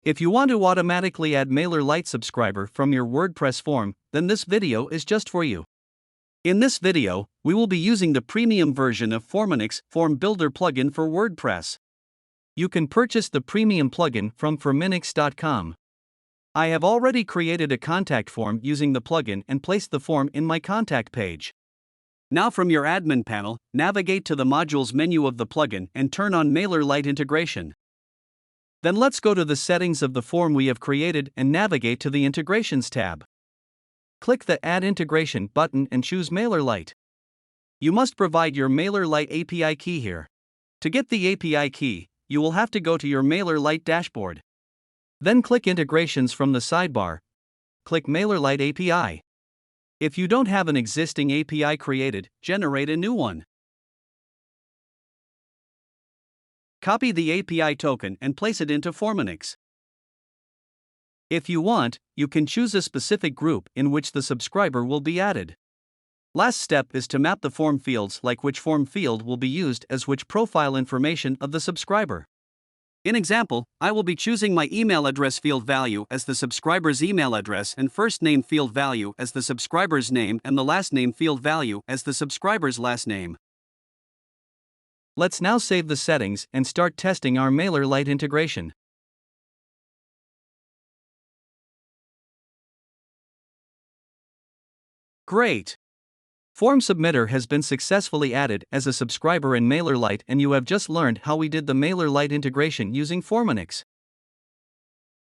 If you want to automatically add MailerLite subscriber from your WordPress form, then this video is just for you. In this video, we will be using the premium version of Forminix Form Builder plugin for WordPress. You can purchase the premium plugin from Forminix.com. I have already created a contact form using the plugin and placed the form in my contact page. Now from your admin panel, navigate to the modules menu of the plugin and turn on MailerLite integration. Then let's go to the settings of the form we have created and navigate to the Integrations tab. Click the Add Integration button and choose MailerLite. You must provide your MailerLite API key here. To get the API key, you will have to go to your MailerLite dashboard. Then click Integrations from the sidebar. Click MailerLite API. If you don't have an existing API created, generate a new one. Copy the API token and place it into Forminix. If you want, you can choose a specific group in which the subscriber will be added. Last step is to map the form fields, like which form field will be used as which profile information of the subscriber. In example, I will be choosing my email address field value as the subscriber's email address and first name field value as the subscriber's name and the last name field value as the subscriber's last name. Let's now save the settings and start testing our MailerLite integration. Great! Form Submitter has been successfully added as a subscriber in MailerLite, and you have just learned how we did the MailerLite integration using Forminix.